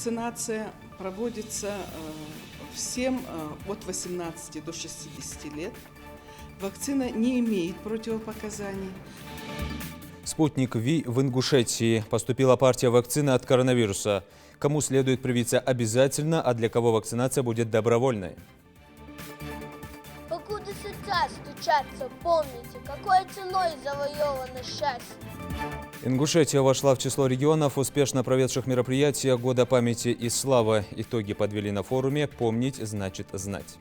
вакцинация проводится всем от 18 до 60 лет. Вакцина не имеет противопоказаний. Спутник Ви в Ингушетии. Поступила партия вакцины от коронавируса. Кому следует привиться обязательно, а для кого вакцинация будет добровольной? Покуда сердца стучатся, помните, какой ценой завоевано счастье. Ингушетия вошла в число регионов, успешно проведших мероприятия Года памяти и славы. Итоги подвели на форуме «Помнить значит знать».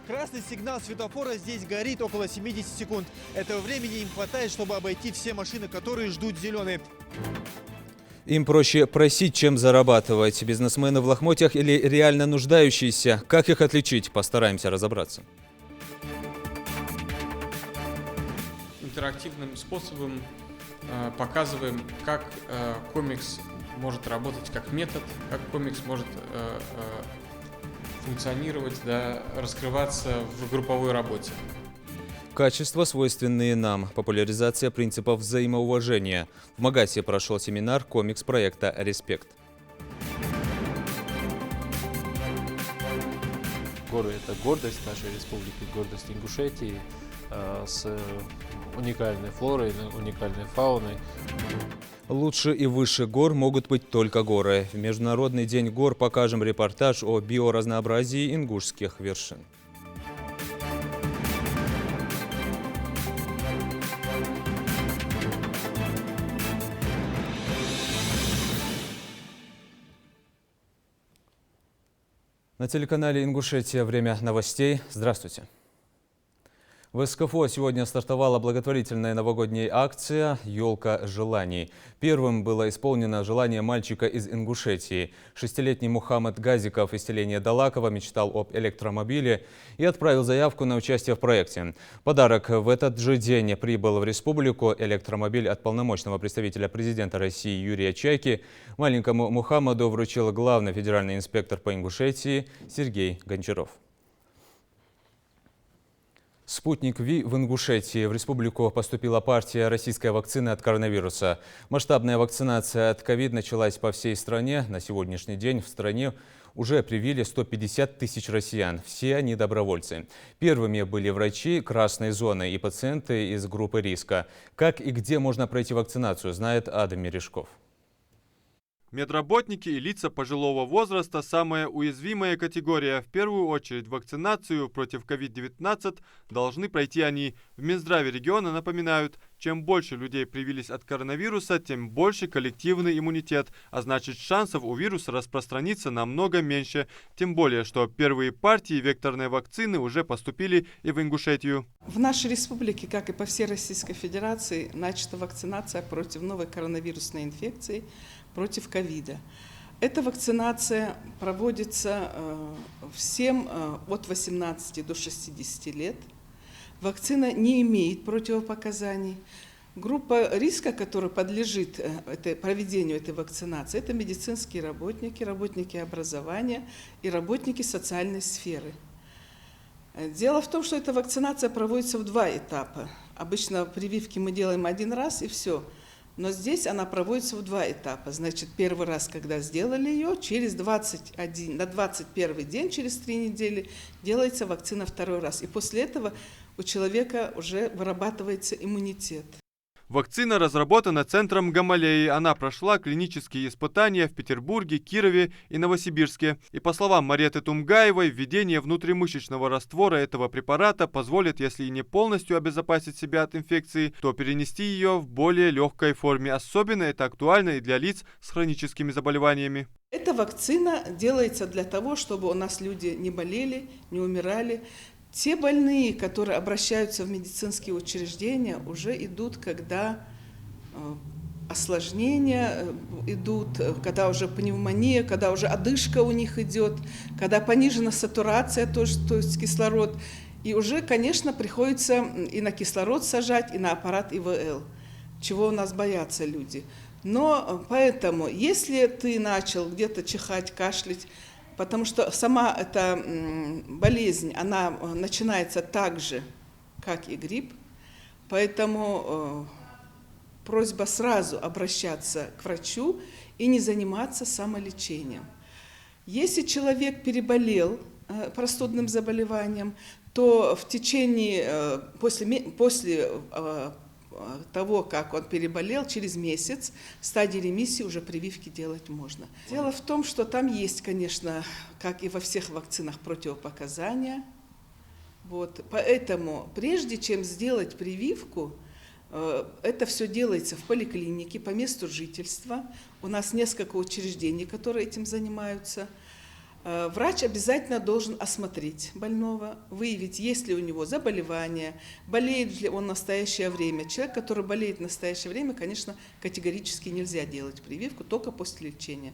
Красный сигнал светофора здесь горит около 70 секунд. Этого времени им хватает, чтобы обойти все машины, которые ждут зеленые. Им проще просить, чем зарабатывать. Бизнесмены в лохмотьях или реально нуждающиеся. Как их отличить? Постараемся разобраться. Интерактивным способом показываем, как комикс может работать как метод, как комикс может функционировать, раскрываться в групповой работе. Качества, свойственные нам. Популяризация принципов взаимоуважения. В Магасе прошел семинар комикс-проекта «Респект». Горы – это гордость нашей республики, гордость Ингушетии с уникальной флорой, уникальной фауной. Лучше и выше гор могут быть только горы. В Международный день гор покажем репортаж о биоразнообразии ингушских вершин. На телеканале «Ингушетия» время новостей. Здравствуйте. В СКФО сегодня стартовала благотворительная новогодняя акция «Елка желаний». Первым было исполнено желание мальчика из Ингушетии. Шестилетний Мухаммад Газиков из селения Далаково мечтал об электромобиле и отправил заявку на участие в проекте. Подарок в этот же день прибыл в республику. Электромобиль от полномочного представителя президента России Юрия Чайки маленькому Мухаммаду вручил главный федеральный инспектор по Ингушетии Сергей Гончаров. Спутник Ви в Ингушетии. В республику поступила партия российской вакцины от коронавируса. Масштабная вакцинация от ковид началась по всей стране. На сегодняшний день в стране уже привили 150 тысяч россиян. Все они добровольцы. Первыми были врачи красной зоны и пациенты из группы риска. Как и где можно пройти вакцинацию, знает Адам Мережков. Медработники и лица пожилого возраста – самая уязвимая категория. В первую очередь вакцинацию против COVID-19 должны пройти они. В Минздраве региона напоминают, чем больше людей привились от коронавируса, тем больше коллективный иммунитет, а значит шансов у вируса распространиться намного меньше. Тем более, что первые партии векторной вакцины уже поступили и в Ингушетию. В нашей республике, как и по всей Российской Федерации, начата вакцинация против новой коронавирусной инфекции, против ковида. Эта вакцинация проводится всем от 18 до 60 лет. Вакцина не имеет противопоказаний. Группа риска, которая подлежит проведению этой вакцинации, это медицинские работники, работники образования и работники социальной сферы. Дело в том, что эта вакцинация проводится в два этапа. Обычно прививки мы делаем один раз и все. Но здесь она проводится в два этапа. Значит, первый раз, когда сделали ее, на 21 день, через 3 недели, делается вакцина второй раз. И после этого у человека уже вырабатывается иммунитет. Вакцина разработана центром Гамалеи. Она прошла клинические испытания в Петербурге, Кирове и Новосибирске. И по словам Мареты Тумгаевой, введение внутримышечного раствора этого препарата позволит, если и не полностью обезопасить себя от инфекции, то перенести ее в более легкой форме. Особенно это актуально и для лиц с хроническими заболеваниями. Эта вакцина делается для того, чтобы у нас люди не болели, не умирали. Те больные, которые обращаются в медицинские учреждения, уже идут, когда осложнения идут, когда уже пневмония, когда уже одышка у них идет, когда понижена сатурация, то есть кислород. И уже, конечно, приходится и на кислород сажать, и на аппарат ИВЛ, чего у нас боятся люди. Но поэтому, если ты начал где-то чихать, кашлять, потому что сама эта болезнь, она начинается так же, как и грипп, поэтому просьба сразу обращаться к врачу и не заниматься самолечением. Если человек переболел простудным заболеванием, то в течение, после того, как он переболел, через месяц в стадии ремиссии уже прививки делать можно. Дело в том, что там есть, конечно, как и во всех вакцинах, противопоказания. Вот. Поэтому прежде чем сделать прививку, это все делается в поликлинике по месту жительства. У нас несколько учреждений, которые этим занимаются. Врач обязательно должен осмотреть больного, выявить, есть ли у него заболевание, болеет ли он в настоящее время. Человек, который болеет в настоящее время, конечно, категорически нельзя делать прививку, только после лечения.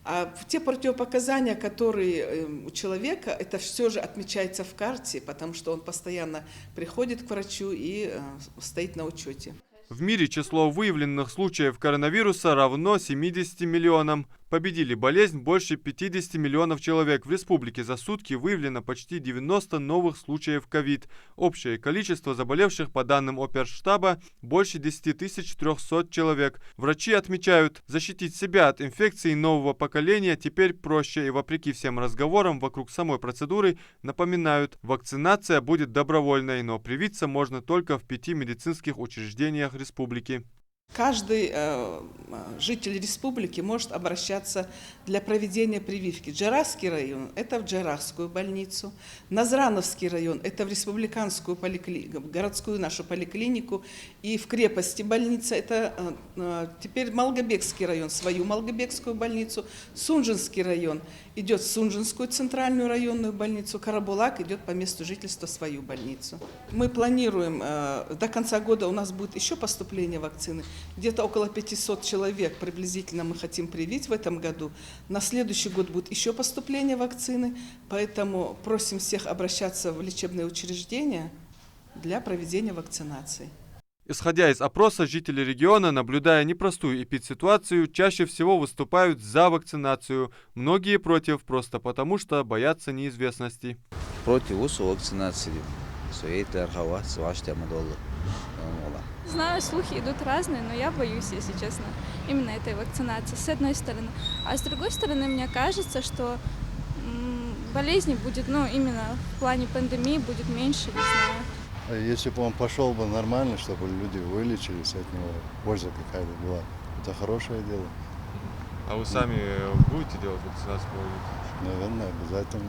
А те противопоказания, которые у человека, это все же отмечается в карте, потому что он постоянно приходит к врачу и стоит на учете. В мире число выявленных случаев коронавируса равно 70 миллионам. Победили болезнь больше 50 миллионов человек. В республике за сутки выявлено почти 90 новых случаев ковид. Общее количество заболевших, по данным Оперштаба, больше 10 300 человек. Врачи отмечают, защитить себя от инфекции нового поколения теперь проще. И вопреки всем разговорам вокруг самой процедуры напоминают, вакцинация будет добровольной, но привиться можно только в 5 медицинских учреждениях республики. Каждый житель республики может обращаться для проведения прививки. Джарахский район – это в Джарахскую больницу. Назрановский район – это в республиканскую городскую нашу поликлинику. И в крепости больница – это теперь Малгобекский район, свою Малгобекскую больницу. Сунжинский район идет в Сунжинскую центральную районную больницу. Карабулак идет по месту жительства свою больницу. Мы планируем, до конца года у нас будет еще поступление вакцины. Где-то около 500 человек приблизительно мы хотим привить в этом году. На следующий год будет еще поступление вакцины, поэтому просим всех обращаться в лечебные учреждения для проведения вакцинации. Исходя из опроса, жители региона, наблюдая непростую эпидситуацию, чаще всего выступают за вакцинацию. Многие против, просто потому что боятся неизвестности. Против вакцинации. Знаю, слухи идут разные, но я боюсь, если честно, именно этой вакцинации, с одной стороны. А с другой стороны, мне кажется, что болезней будет, именно в плане пандемии будет меньше, не знаю. Если бы он пошел бы нормально, чтобы люди вылечились от него, польза какая-то была, это хорошее дело. А вы сами будете делать вакцинацию? Наверное, обязательно.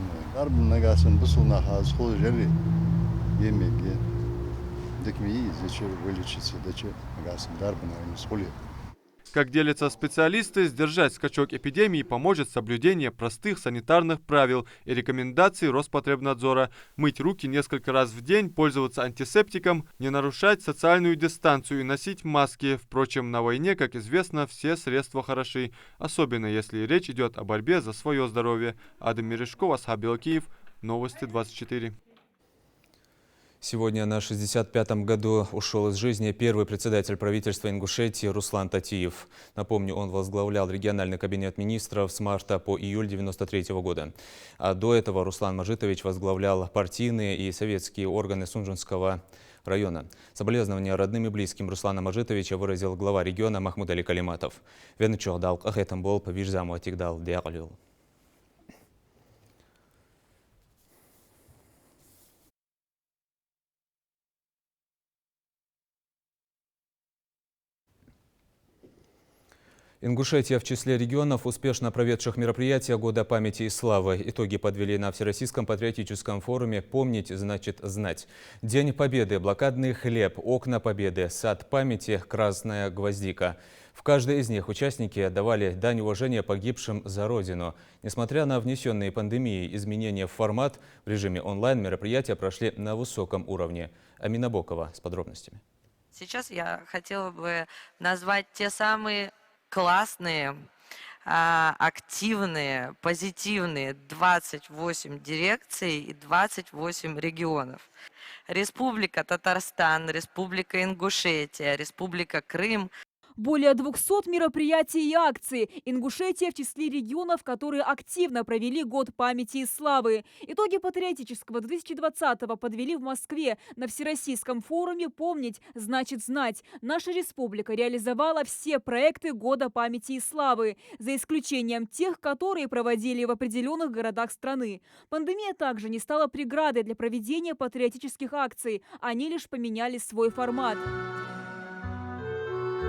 Как делятся специалисты, сдержать скачок эпидемии поможет соблюдение простых санитарных правил и рекомендаций Роспотребнадзора. Мыть руки несколько раз в день, пользоваться антисептиком, не нарушать социальную дистанцию и носить маски. Впрочем, на войне, как известно, все средства хороши, особенно если речь идет о борьбе за свое здоровье. Адам Мережков, Асхаб Белкиев, Новости 24. Сегодня на 65-м году ушел из жизни первый председатель правительства Ингушетии Руслан Татиев. Напомню, он возглавлял региональный кабинет министров с марта по июль 1993 года. А до этого Руслан Мажитович возглавлял партийные и советские органы Сунжинского района. Соболезнования родным и близким Руслана Мажитовича выразил глава региона Махмуд Али Калиматов. Венчух дал этом был по вижзаму атигдал диалил. Ингушетия в числе регионов, успешно проведших мероприятия Года памяти и славы. Итоги подвели на Всероссийском патриотическом форуме «Помнить значит знать». День Победы, блокадный хлеб, окна Победы, сад памяти, красная гвоздика. В каждой из них участники отдавали дань уважения погибшим за Родину. Несмотря на внесенные пандемией изменения в формат, в режиме онлайн мероприятия прошли на высоком уровне. Амина Бокова с подробностями. Сейчас я хотела бы назвать те самые классные, активные, позитивные 28 дирекций и 28 регионов. Республика Татарстан, Республика Ингушетия, Республика Крым. Более 200 мероприятий и акций. Ингушетия в числе регионов, которые активно провели год памяти и славы. Итоги патриотического 2020-го подвели в Москве. На Всероссийском форуме «Помнить значит знать». Наша республика реализовала все проекты года памяти и славы, за исключением тех, которые проводили в определенных городах страны. Пандемия также не стала преградой для проведения патриотических акций. Они лишь поменяли свой формат.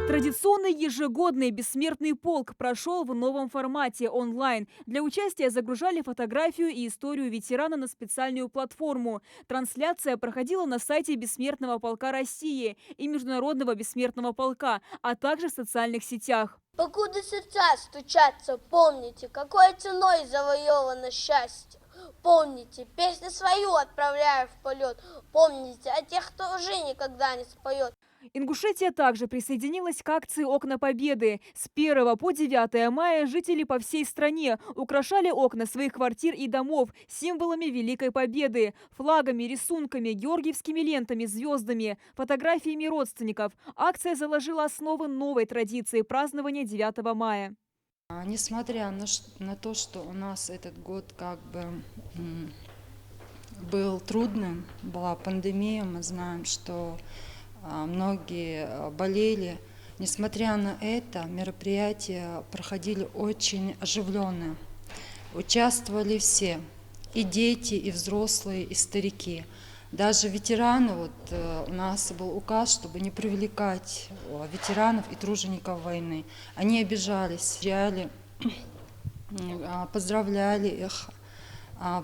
Традиционный ежегодный «Бессмертный полк» прошел в новом формате онлайн. Для участия загружали фотографию и историю ветерана на специальную платформу. Трансляция проходила на сайте Бессмертного полка России и Международного бессмертного полка, а также в социальных сетях. Покуда сердца стучатся, помните, какой ценой завоевано счастье. Помните, песню свою отправляю в полет. Помните о тех, кто уже никогда не споет. Ингушетия также присоединилась к акции «Окна Победы». С 1 по 9 мая жители по всей стране украшали окна своих квартир и домов символами Великой Победы, флагами, рисунками, георгиевскими лентами, звездами, фотографиями родственников. Акция заложила основы новой традиции празднования 9 мая. Несмотря на то, что у нас этот год был трудным, была пандемия, мы знаем, что многие болели. Несмотря на это, мероприятия проходили очень оживленно. Участвовали все, и дети, и взрослые, и старики. Даже ветераны, у нас был указ, чтобы не привлекать ветеранов и тружеников войны. Они обижались, поздравляли их,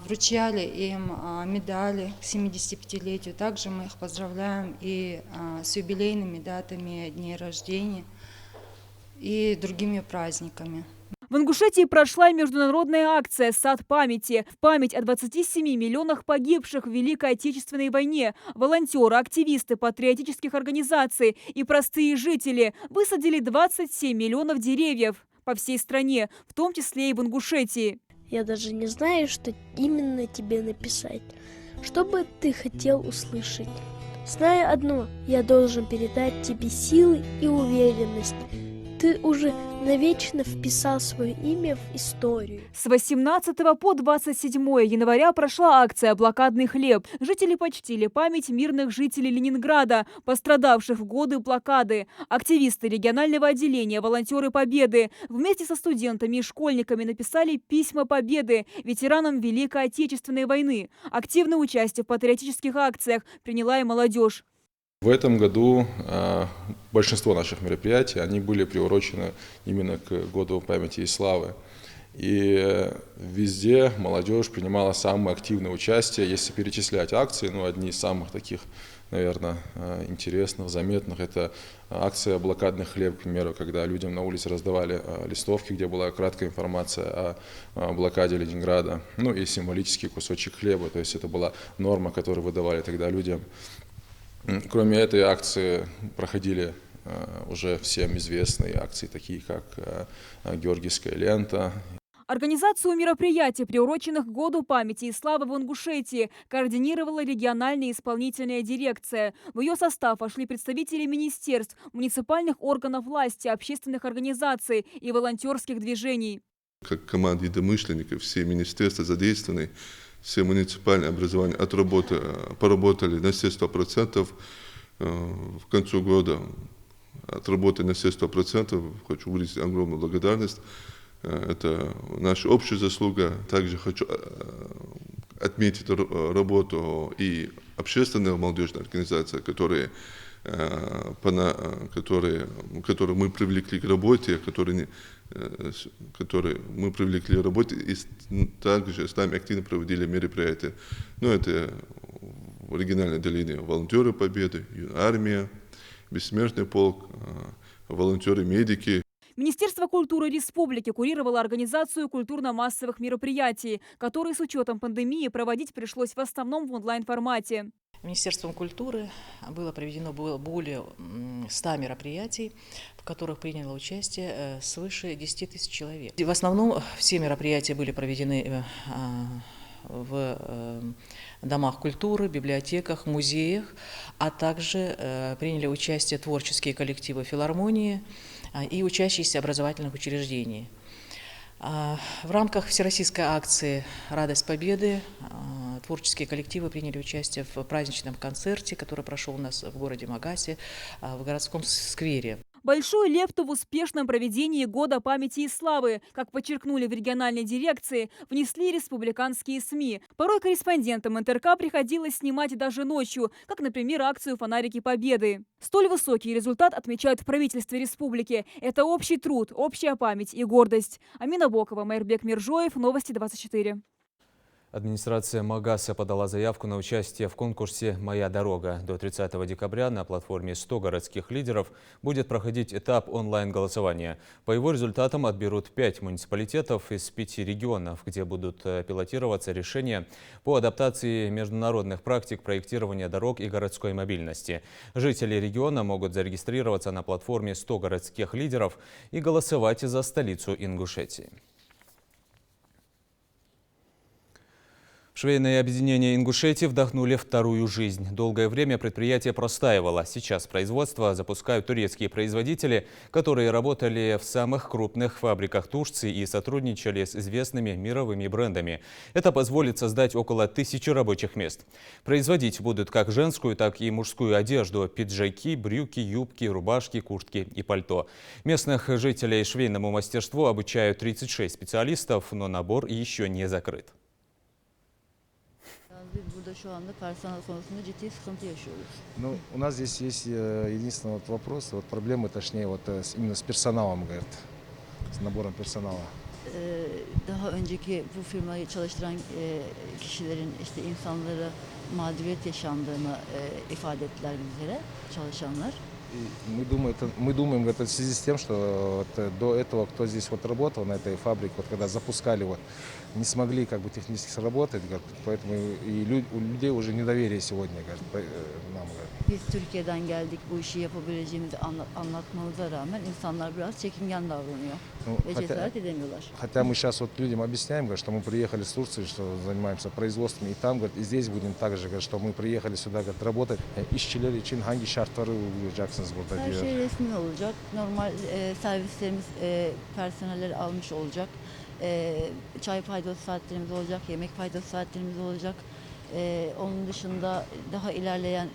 вручали им медали к 75-летию. Также мы их поздравляем и с юбилейными датами дней рождения и другими праздниками. В Ингушетии прошла международная акция «Сад памяти» в память о 27 миллионах погибших в Великой Отечественной войне. Волонтеры, активисты патриотических организаций и простые жители высадили 27 миллионов деревьев по всей стране, в том числе и в Ингушетии. Я даже не знаю, что именно тебе написать. Что бы ты хотел услышать? Зная одно, я должен передать тебе силы и уверенность. Ты уже навечно вписал свое имя в историю. С 18 по 27 января прошла акция «Блокадный хлеб». Жители почтили память мирных жителей Ленинграда, пострадавших в годы блокады. Активисты регионального отделения «Волонтеры Победы» вместе со студентами и школьниками написали письма победы ветеранам Великой Отечественной войны. Активное участие в патриотических акциях приняла и молодежь. В этом году большинство наших мероприятий, они были приурочены именно к году памяти и славы. И везде молодежь принимала самое активное участие. Если перечислять акции, одни из самых таких, наверное, интересных, заметных, это акция «Блокадный хлеб», к примеру, когда людям на улице раздавали листовки, где была краткая информация о блокаде Ленинграда, и символический кусочек хлеба, то есть это была норма, которую выдавали тогда людям. Кроме этой акции проходили уже всем известные акции, такие как Георгиевская лента. Организацию мероприятий, приуроченных к году памяти и славы в Ингушетии, координировала региональная исполнительная дирекция. В ее состав вошли представители министерств, муниципальных органов власти, общественных организаций и волонтерских движений. Как команда единомышленников все министерства задействованы. Все муниципальные образования поработали на все 100%. В конце года отработали на все 100%. Хочу выразить огромную благодарность. Это наша общая заслуга. Также хочу отметить работу и общественной молодежной организации, которые мы привлекли к работе, которые мы привлекли к работе и также с нами активно проводили мероприятия. Это в региональной долине «Волонтеры Победы», «Армия», «Бессмертный полк», волонтеры-медики. Министерство культуры республики курировало организацию культурно-массовых мероприятий, которые с учетом пандемии проводить пришлось в основном в онлайн-формате. Министерством культуры было проведено более 100 мероприятий, в которых приняло участие свыше 10 тысяч человек. В основном все мероприятия были проведены домах культуры, библиотеках, музеях, а также приняли участие творческие коллективы филармонии и учащиеся образовательных учреждений. В рамках всероссийской акции «Радость Победы» творческие коллективы приняли участие в праздничном концерте, который прошел у нас в городе Магасе, в городском сквере. Большую лепту в успешном проведении Года памяти и славы, как подчеркнули в региональной дирекции, внесли республиканские СМИ. Порой корреспондентам НТРК приходилось снимать даже ночью, как, например, акцию «Фонарики Победы». Столь высокий результат отмечают в правительстве республики. Это общий труд, общая память и гордость. Амина Бокова, Майрбек Миржоев, Новости 24. Администрация Магаса подала заявку на участие в конкурсе «Моя дорога». До 30 декабря на платформе 100 городских лидеров будет проходить этап онлайн-голосования. По его результатам отберут 5 муниципалитетов из 5 регионов, где будут пилотироваться решения по адаптации международных практик проектирования дорог и городской мобильности. Жители региона могут зарегистрироваться на платформе 100 городских лидеров и голосовать за столицу Ингушетии. Швейное объединение Ингушетии вдохнули вторую жизнь. Долгое время предприятие простаивало. Сейчас производство запускают турецкие производители, которые работали в самых крупных фабриках Турции и сотрудничали с известными мировыми брендами. Это позволит создать около 1000 рабочих мест. Производить будут как женскую, так и мужскую одежду: пиджаки, брюки, юбки, рубашки, куртки и пальто. Местных жителей швейному мастерству обучают 36 специалистов, но набор еще не закрыт. Ну, у нас здесь есть единственный вопрос, проблемы, точнее, именно с персоналом, говорит, с набором персонала. Daha önceki bu firmayı çalıştıran kişilerin işte insanlara mağduriyet yaşandığını ifade ettiler bizlere, çalışanlar. Мы думаем, говорит, в связи с тем, что до этого, кто здесь работал на этой фабрике, когда запускали, не смогли технически сработать, говорит, поэтому и у людей уже недоверие сегодня, говорит, нам. Biz Türkiye'den geldik, bu işi yapabileceğimizi anlatmamıza rağmen insanlar biraz çekingen davranıyor ve cesaret edemiyorlar. Хотя мы сейчас людям объясняем, говорит, что мы приехали с Турции, что занимаемся производством, и там, говорит, и здесь будем так же, говорит, что мы приехали сюда, говорит, работать. İşçiler için hangi şartları uygulayacaksınız burada Her diyor. şey resmi olacak, normal servislerimiz personelleri almış olacak, çay faydalı saatlerimiz olacak, yemek faydalı saatlerimiz olacak. Onun dışında daha ilerleyen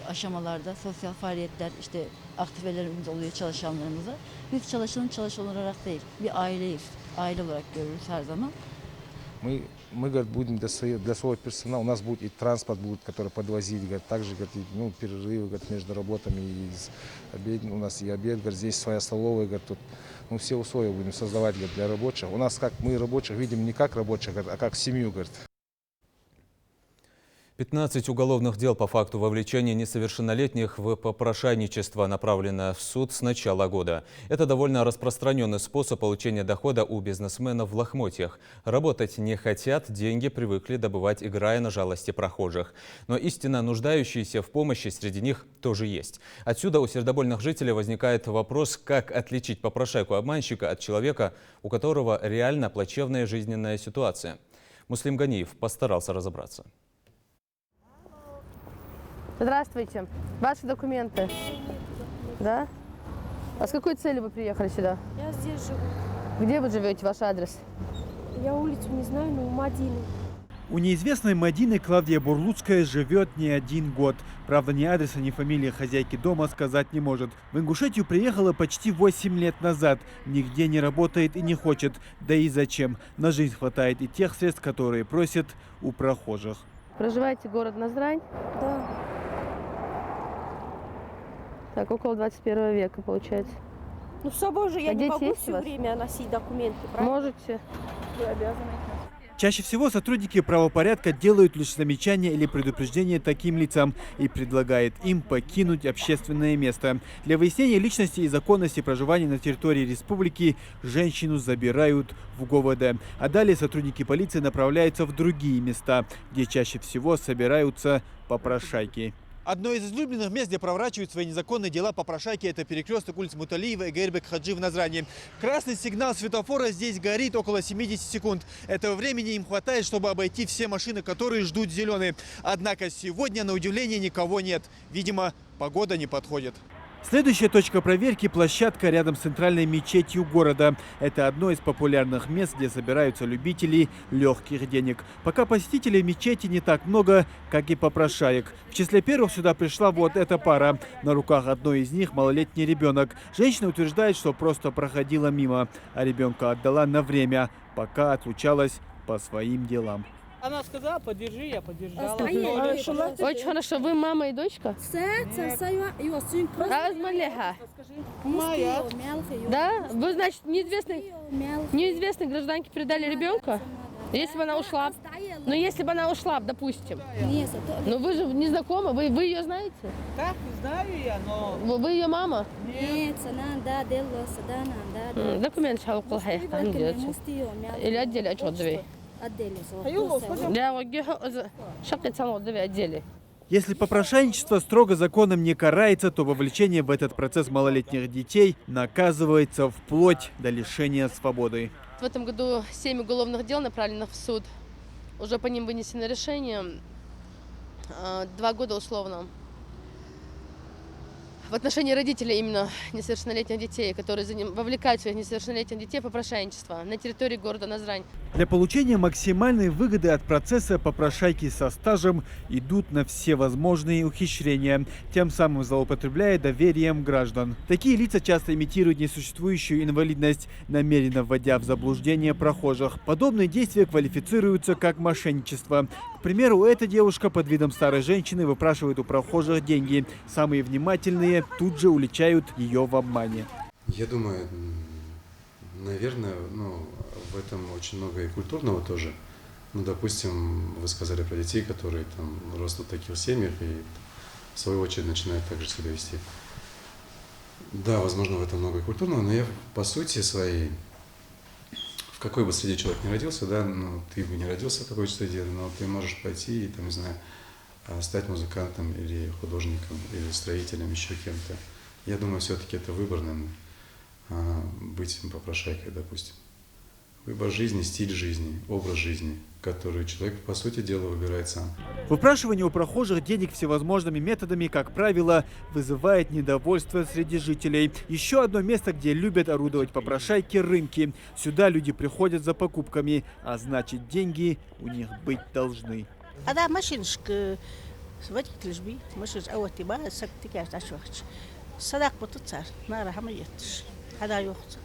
aşamalarda sosyal faaliyetler, işte aktivelerimiz oluyor çalışanlarımıza. Biz çalışan olarak değil, bir aileyiz. Aile olarak görürüz her zaman. Мы, говорит, будем для своего персонала, у нас будет и транспорт, который подвозить, говорит, также, говорит, перерывы, говорит, между работами, у нас и обед, говорит, здесь своя столовая, говорит, тут, все условия будем создавать, говорит, для рабочих. У нас мы рабочих видим не как рабочих, а как семью, говорит. 15 уголовных дел по факту вовлечения несовершеннолетних в попрошайничество направлено в суд с начала года. Это довольно распространенный способ получения дохода у бизнесменов в лохмотьях. Работать не хотят, деньги привыкли добывать, играя на жалости прохожих. Но истинно нуждающиеся в помощи среди них тоже есть. Отсюда у сердобольных жителей возникает вопрос, как отличить попрошайку-обманщика от человека, у которого реально плачевная жизненная ситуация. Муслим Ганиев постарался разобраться. Здравствуйте. Ваши документы? Да? А с какой целью вы приехали сюда? Я здесь живу. Где вы живете, ваш адрес? Я улицу не знаю, но у Мадины. У неизвестной Мадины Клавдия Бурлуцкая живет не 1 год. Правда, ни адреса, ни фамилии хозяйки дома сказать не может. В Ингушетию приехала почти 8 лет назад. Нигде не работает и не хочет. Да и зачем? На жизнь хватает и тех средств, которые просят у прохожих. Проживаете город Назрань? Да. Так, около 21 века получается. Ну, с собой же я не дети могу есть у все вас? время носить документы, правильно? Можете. Вы обязаны. Чаще всего сотрудники правопорядка делают лишь замечания или предупреждения таким лицам и предлагают им покинуть общественное место. Для выяснения личности и законности проживания на территории республики женщину забирают в ГОВД. А далее сотрудники полиции направляются в другие места, где чаще всего собираются попрошайки. Одно из излюбленных мест, где проворачивают свои незаконные дела попрошайки, это перекресток улиц Муталиева и Гайрбек Хаджи в Назране. Красный сигнал светофора здесь горит около 70 секунд. Этого времени им хватает, чтобы обойти все машины, которые ждут зеленые. Однако сегодня, на удивление, никого нет. Видимо, погода не подходит. Следующая точка проверки – площадка рядом с центральной мечетью города. Это одно из популярных мест, где собираются любители легких денег. Пока посетителей мечети не так много, как и попрошаек. В числе первых сюда пришла вот эта пара. На руках одной из них малолетний ребенок. Женщина утверждает, что просто проходила мимо, а ребенка отдала на время, пока отлучалась по своим делам. Она сказала, подержи, я подержала. Очень хорошо. Вы мама и дочка? Моя. Да? Вы, значит, неизвестной гражданке передали ребенка? Если бы она ушла? Ну, если бы она ушла, допустим. Но вы же не знакомы, вы ее знаете? Так, знаю я, но... Вы ее мама? Нет, Документ или отдельно отчет. Если попрошайничество строго законом не карается, то вовлечение в этот процесс малолетних детей наказывается вплоть до лишения свободы. В этом году 7 уголовных дел направленных в суд. Уже по ним вынесено решение. 2 года условно. В отношении родителей именно несовершеннолетних детей, которые вовлекают своих несовершеннолетних детей в попрошайничество на территории города Назрань. Для получения максимальной выгоды от процесса попрошайки со стажем идут на все возможные ухищрения, тем самым злоупотребляя доверием граждан. Такие лица часто имитируют несуществующую инвалидность, намеренно вводя в заблуждение прохожих. Подобные действия квалифицируются как мошенничество. К примеру, эта девушка под видом старой женщины выпрашивает у прохожих деньги. Самые внимательные тут же уличают ее в обмане. Я думаю, наверное, в этом очень много и культурного тоже. Допустим, вы сказали про детей, которые там растут в таких семьях и в свою очередь начинают также себя вести. Да, возможно, в этом много и культурного, но я по сути своей, в какой бы среде человек не родился, да, ты бы не родился в такой среде, но ты можешь пойти и, там, не знаю, стать музыкантом или художником, или строителем, еще кем-то. Я думаю, все-таки это выборным быть попрошайкой, допустим. Выбор жизни, стиль жизни, образ жизни, который человек, по сути дела, выбирает сам. Выпрашивание у прохожих денег всевозможными методами, как правило, вызывает недовольство среди жителей. Еще одно место, где любят орудовать попрошайки – рынки. Сюда люди приходят за покупками, а значит, деньги у них быть должны. هذا ماشينش водитель жби, ماشينش أول تبا سكتك يا تشوفش صدق بتتصار نارها ما يتش هذا يخسر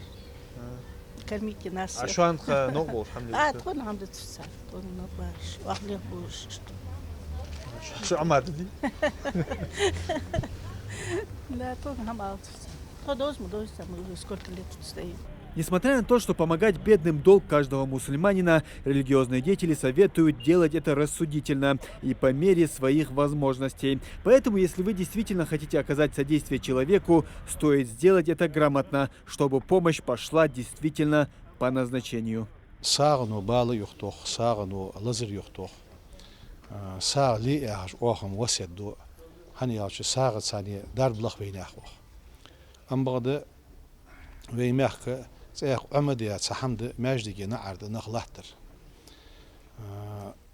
كرميكي ناس عشان نقبل الحمد لله تكون عم تتصار تكون نباش وأخليه بوش شو عماد دي لا تكون هم أتصار تدوز مدوز تمر سكوت اللي تستوي. Несмотря на то, что помогать бедным долг каждого мусульманина, религиозные деятели советуют делать это рассудительно и по мере своих возможностей. Поэтому, если вы действительно хотите оказать содействие человеку, стоит сделать это грамотно, чтобы помощь пошла действительно по назначению. Сагну балы юхтох, сагну лазер юхтох. Саг ли яж охам васеду. Хани яж сагат сани дарблах вейнахох. Амбагда веймахка عمديات سحمد ماجدي نعرض نخ لحتر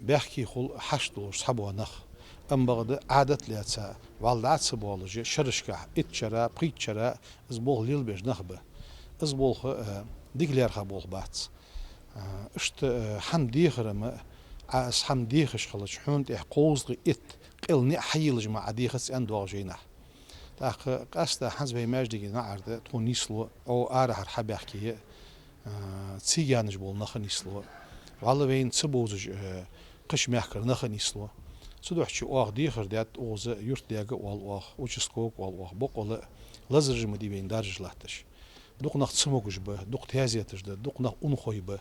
بيحكي خل حشدو صحبو نخ ام بغد عادت لاتسا والدات سبولجي شرشكا اتشرا بريتشرا زبول ليل بيج نخبه زبول ديغلير خبول بات اشت حمدي خرم اس حمدي خش خلش حونت قوزغ ات قلني حيلج مع ديخس اندو جينا تاخ قاستا حزب ماجدي نعرض تونيسلو او ارهر حبيحكي تسيانج بول نخنيسلو والله وين تسبوز قش محكر نخنيسلو سدوحشي اوغ ديخر دات اوز يرت ديغ وال اوغ اوچسكوك وال اوغ بوقول لازرج مدي بين دارج لاتش دوق نخ تسموكج به دوق تيازيتش دوق نخ اونخوي به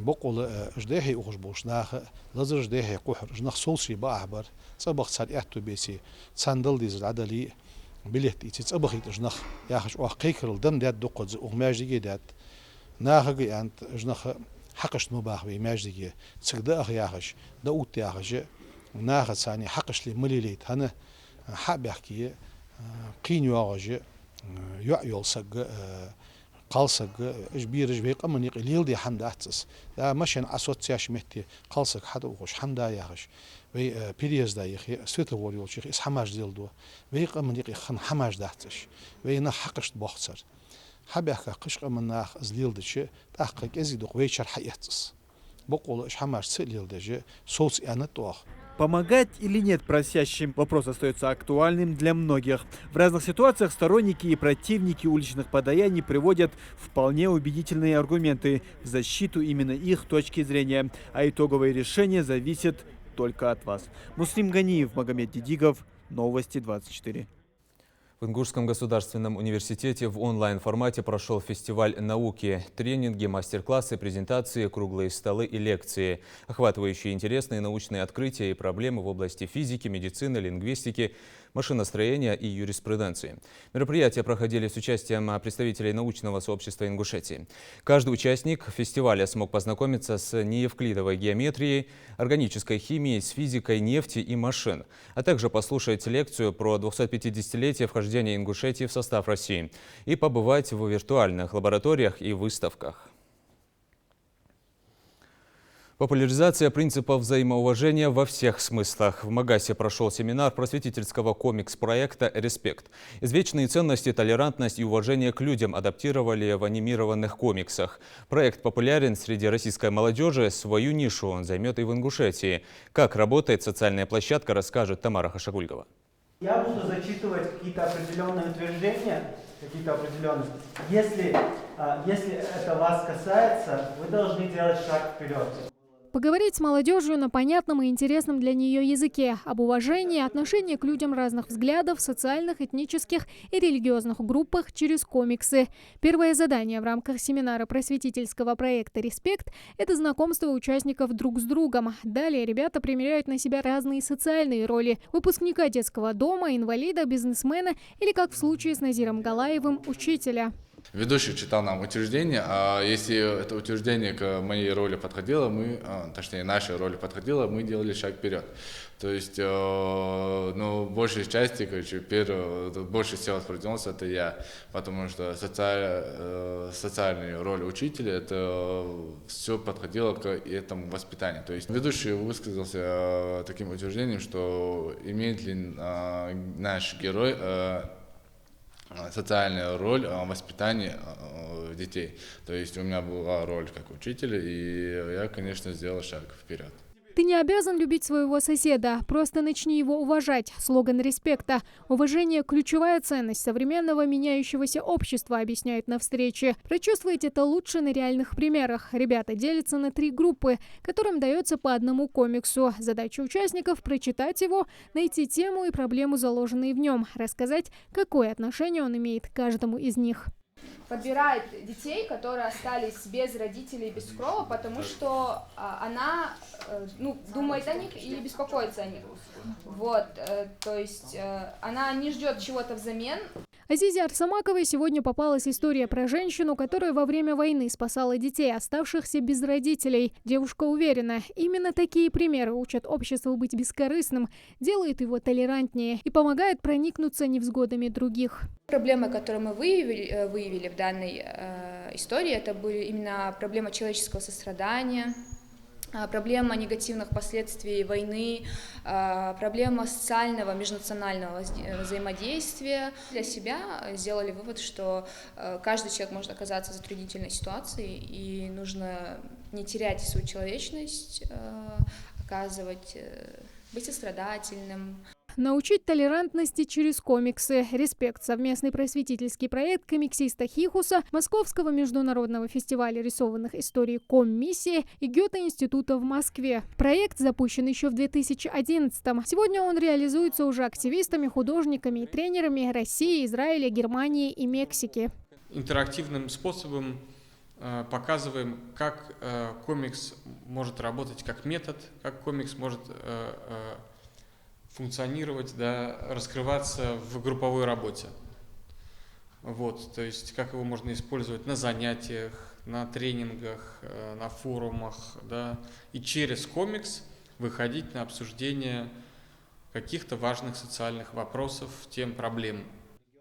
بوقول اجدهي اوغش بوش ناخ لازرج دهي قحر نخ سولسي باحبر صبغ صار احتو بيسي صندل ديز عدلي بليت يتس ابخيت اجنخ ياخش اوغ قيكرل دم دات دوقز اوغ ماجدي دات ناخي انت اجنخ حقش مباح بي ماجدي تسقدا اخ ياخش داوت ياخش ناخذ حقش لي مليليت هنا حاب يحكي قين يواجه يعيلسق قالسق جبير جبيق أمني قليل دي حمد أحتس دا مشان أسوتياش مهتي قالسق حدا وخش حمدا ياخش وي بيريز دا يخي سويت الوريول شيخ إس حماش ديل دو ويق أمني خن حماش دحتش وي نا حقش بوخسر حاب يحكي قشق أمن ناخ زليل دشي تحقق أزيدوق ويشر حياتس بقول إش حماش سليل دجي صوت أنا توخ. Помогать или нет просящим? Вопрос остается актуальным для многих. В разных ситуациях сторонники и противники уличных подаяний приводят вполне убедительные аргументы в защиту именно их точки зрения. А итоговое решение зависит только от вас. Муслим Ганиев, Магомед Дидигов, Новости 24. В Ингушском государственном университете в онлайн-формате прошел фестиваль науки, тренинги, мастер-классы, презентации, круглые столы и лекции, охватывающие интересные научные открытия и проблемы в области физики, медицины, лингвистики, машиностроения и юриспруденции. Мероприятия проходили с участием представителей научного сообщества Ингушетии. Каждый участник фестиваля смог познакомиться с неевклидовой геометрией, органической химией, с физикой нефти и машин, а также послушать лекцию про 250-летие вхождения Ингушетии в состав России и побывать в виртуальных лабораториях и выставках. Популяризация принципов взаимоуважения во всех смыслах. В Магасе прошел семинар просветительского комикс-проекта «Респект». Извечные ценности, толерантность и уважение к людям адаптировали в анимированных комиксах. Проект популярен среди российской молодежи. Свою нишу он займет и в Ингушетии. Как работает социальная площадка, расскажет Тамара Хашагульгова. Я буду зачитывать какие-то определенные утверждения, Если это вас касается, вы должны делать шаг вперед. Поговорить с молодежью на понятном и интересном для нее языке об уважении, отношении к людям разных взглядов, социальных, этнических и религиозных группах через комиксы. Первое задание в рамках семинара просветительского проекта «Респект» – это знакомство участников друг с другом. Далее ребята примеряют на себя разные социальные роли – выпускника детского дома, инвалида, бизнесмена или, как в случае с Назиром Галаевым, учителя. Ведущий читал нам утверждение, а если это утверждение к моей роли подходило, точнее нашей роли подходило, мы делали шаг вперед. То есть, в большей части, больше всего воспринимался это я, потому что социальная роль учителя, это все подходило к этому воспитанию. То есть ведущий высказался таким утверждением, что имеет ли наш герой социальную роль в воспитании детей. То есть у меня была роль как учителя, и я, конечно, сделал шаг вперед. Ты не обязан любить своего соседа, просто начни его уважать. Слоган «Респекта». Уважение – ключевая ценность современного меняющегося общества, объясняют на встрече. Прочувствовать это лучше на реальных примерах. Ребята делятся на 3 группы, которым дается по одному комиксу. Задача участников – прочитать его, найти тему и проблему, заложенные в нем, рассказать, какое отношение он имеет к каждому из них. Подбирает детей, которые остались без родителей, без крова, потому что она думает о них и беспокоится о них. То есть она не ждет чего-то взамен. Азизе Арсамаковой сегодня попалась история про женщину, которая во время войны спасала детей, оставшихся без родителей. Девушка уверена, именно такие примеры учат общество быть бескорыстным, делают его толерантнее и помогают проникнуться невзгодами других. Проблемы, которые мы выявили в данной истории, это были именно проблема человеческого сострадания, проблема негативных последствий войны, проблема социального, межнационального взаимодействия. Для себя сделали вывод, что каждый человек может оказаться в затруднительной ситуации, и нужно не терять свою человечность, быть сострадательным. Научить толерантности через комиксы. «Респект» – совместный просветительский проект комиксиста Хихуса, Московского международного фестиваля рисованных историй «Коммиссия» и Гёте-института в Москве. Проект запущен еще в 2011-м. Сегодня он реализуется уже активистами, художниками и тренерами России, Израиля, Германии и Мексики. Интерактивным способом показываем, как комикс может работать как метод, как комикс может функционировать, раскрываться в групповой работе. То есть как его можно использовать на занятиях, на тренингах, на форумах, и через комикс выходить на обсуждение каких-то важных социальных вопросов, тем, проблем.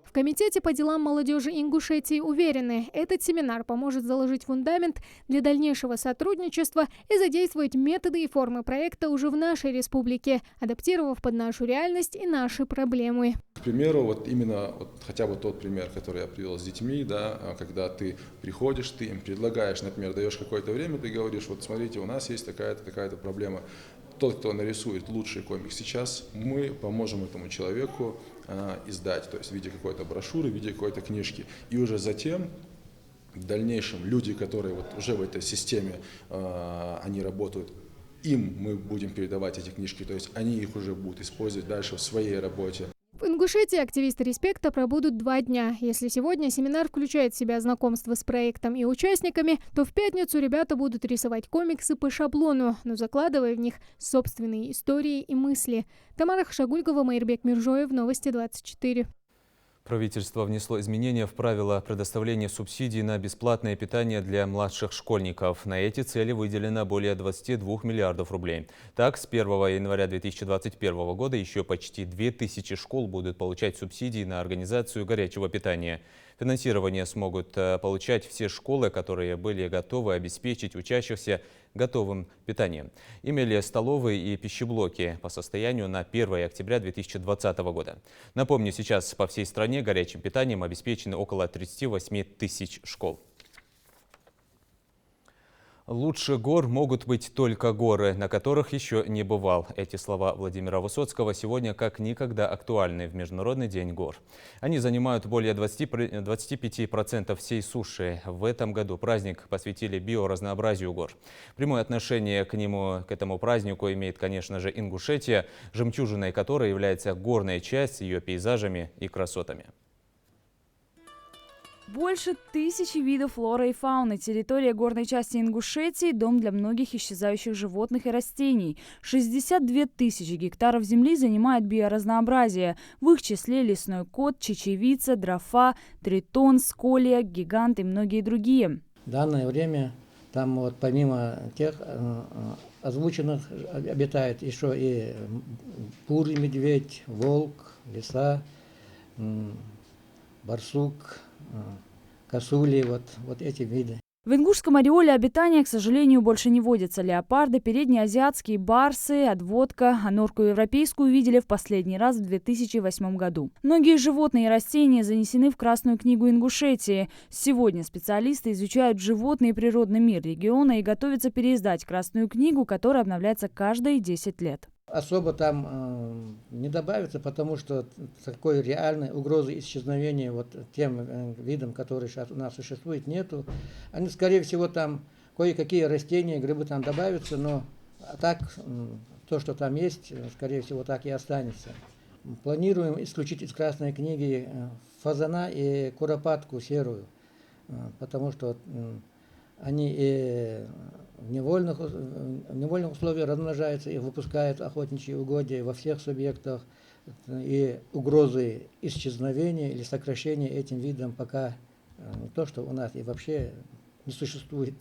В Комитете по делам молодежи Ингушетии уверены, этот семинар поможет заложить фундамент для дальнейшего сотрудничества и задействовать методы и формы проекта уже в нашей республике, адаптировав под нашу реальность и наши проблемы. К примеру, вот именно хотя бы тот пример, который я привел с детьми, да, когда ты приходишь, ты им предлагаешь, например, даешь какое-то время, ты говоришь, вот смотрите, у нас есть такая-то проблема. Тот, кто нарисует лучший комикс сейчас, мы поможем этому человеку издать, то есть в виде какой-то брошюры, в виде какой-то книжки. И уже затем, в дальнейшем, люди, которые вот уже в этой системе, они работают, им мы будем передавать эти книжки, то есть они их уже будут использовать дальше в своей работе. В Ингушетии активисты «Респекта» пробудут 2 дня. Если сегодня семинар включает в себя знакомство с проектом и участниками, то в пятницу ребята будут рисовать комиксы по шаблону, но закладывая в них собственные истории и мысли. Тамара Хашагулькова, Майрбек Миржоев, Новости 24. Правительство внесло изменения в правила предоставления субсидий на бесплатное питание для младших школьников. На эти цели выделено более 22 миллиардов рублей. Так, с 1 января 2021 года еще почти 2000 школ будут получать субсидии на организацию горячего питания. Финансирование смогут получать все школы, которые были готовы обеспечить учащихся готовым питанием. Имели столовые и пищеблоки по состоянию на 1 октября 2020 года. Напомню, сейчас по всей стране горячим питанием обеспечены около 38 тысяч школ. Лучше гор могут быть только горы, на которых еще не бывал. Эти слова Владимира Высоцкого сегодня как никогда актуальны в Международный день гор. Они занимают более 25% всей суши. В этом году праздник посвятили биоразнообразию гор. Прямое отношение к этому празднику имеет, конечно же, Ингушетия, жемчужиной которой является горная часть с ее пейзажами и красотами. Больше 1000 видов флоры и фауны. Территория горной части Ингушетии – дом для многих исчезающих животных и растений. 62 тысячи гектаров земли занимает биоразнообразие. В их числе лесной кот, чечевица, дрофа, тритон, сколия, гигант и многие другие. В данное время там вот помимо тех озвученных обитает еще и бурый медведь, волк, лиса, барсук, косули, вот эти виды. В ингушском ореоле обитания, к сожалению, больше не водятся леопарды, переднеазиатские барсы, отводка, а норку европейскую видели в последний раз в 2008 году. Многие животные и растения занесены в Красную книгу Ингушетии. Сегодня специалисты изучают животный и природный мир региона и готовятся переиздать Красную книгу, которая обновляется каждые 10 лет. Особо там не добавится, потому что такой реальной угрозы исчезновения вот тем видам, которые сейчас у нас существует, нету. Они, скорее всего, там кое-какие растения, грибы там добавятся, но так, то, что там есть, скорее всего, так и останется. Планируем исключить из Красной книги фазана и куропатку серую, потому что они и в невольных условиях размножаются и выпускают охотничьи угодья во всех субъектах. И угрозы исчезновения или сокращения этим видом пока не то, что у нас и вообще не существует.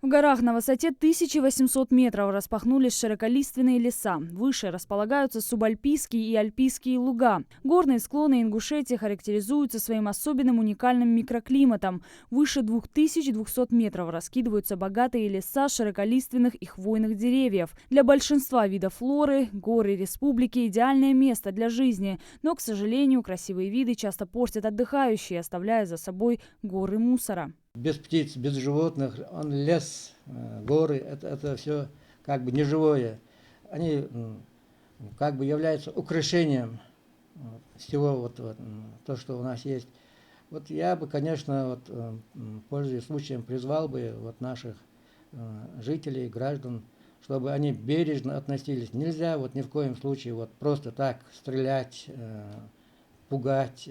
В горах на высоте 1800 метров распахнулись широколиственные леса. Выше располагаются субальпийские и альпийские луга. Горные склоны Ингушетии характеризуются своим особенным уникальным микроклиматом. Выше 2200 метров раскидываются богатые леса широколиственных и хвойных деревьев. Для большинства видов флоры горы республики – идеальное место для жизни. Но, к сожалению, красивые виды часто портят отдыхающие, оставляя за собой горы мусора. Без птиц, без животных, лес, горы, это все как бы неживое. Они как бы являются украшением всего то, что у нас есть. Вот я бы, конечно, пользуясь случаем, призвал бы наших жителей, граждан, чтобы они бережно относились. Нельзя ни в коем случае просто так стрелять, пугать,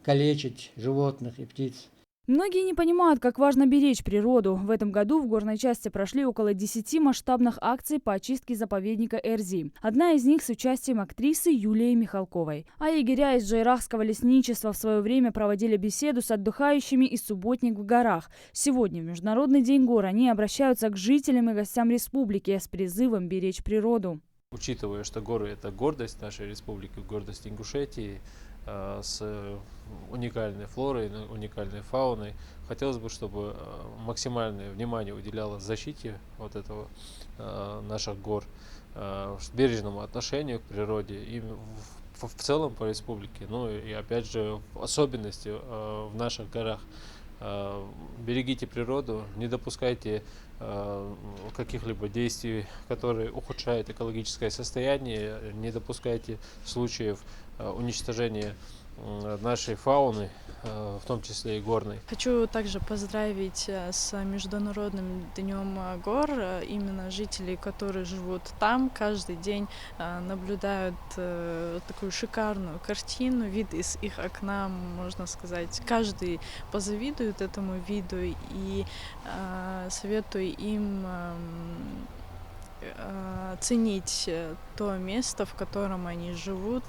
калечить животных и птиц. Многие не понимают, как важно беречь природу. В этом году в горной части прошли около 10 масштабных акций по очистке заповедника Эрзи. Одна из них с участием актрисы Юлии Михалковой. А егеря из Джайрахского лесничества в свое время проводили беседу с отдыхающими из субботник в горах. Сегодня, в Международный день гор, они обращаются к жителям и гостям республики с призывом беречь природу. Учитывая, что горы – это гордость нашей республики, гордость Ингушетии, с уникальной флорой, уникальной фауной, хотелось бы, чтобы максимальное внимание уделялось защите вот этого наших гор, бережному отношению к природе и в целом по республике, ну и опять же в особенности в наших горах. Берегите природу, не допускайте каких-либо действий, которые ухудшают экологическое состояние, не допускайте случаев уничтожения нашей фауны, в том числе и горной. Хочу также поздравить с Международным днем гор именно жителей, которые живут там, каждый день наблюдают такую шикарную картину, вид из их окна, можно сказать. Каждый позавидует этому виду, и советую им ценить то место, в котором они живут.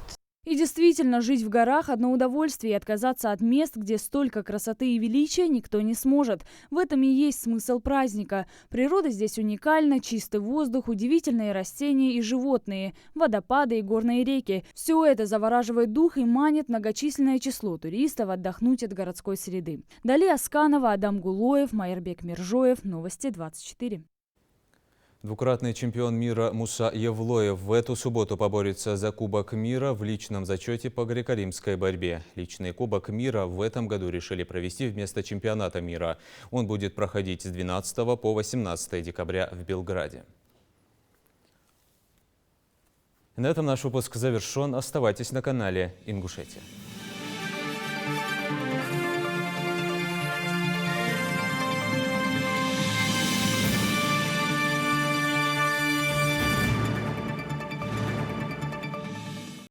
И действительно, жить в горах – одно удовольствие, и отказаться от мест, где столько красоты и величия, никто не сможет. В этом и есть смысл праздника. Природа здесь уникальна, чистый воздух, удивительные растения и животные, водопады и горные реки. Все это завораживает дух и манит многочисленное число туристов отдохнуть от городской среды. Дали Асканова, Адам Гулоев, Майербек Миржоев. Новости 24. Двукратный чемпион мира Муса Евлоев в эту субботу поборется за Кубок мира в личном зачете по греко-римской борьбе. Личный Кубок мира в этом году решили провести вместо чемпионата мира. Он будет проходить с 12 по 18 декабря в Белграде. На этом наш выпуск завершен. Оставайтесь на канале Ингушетия.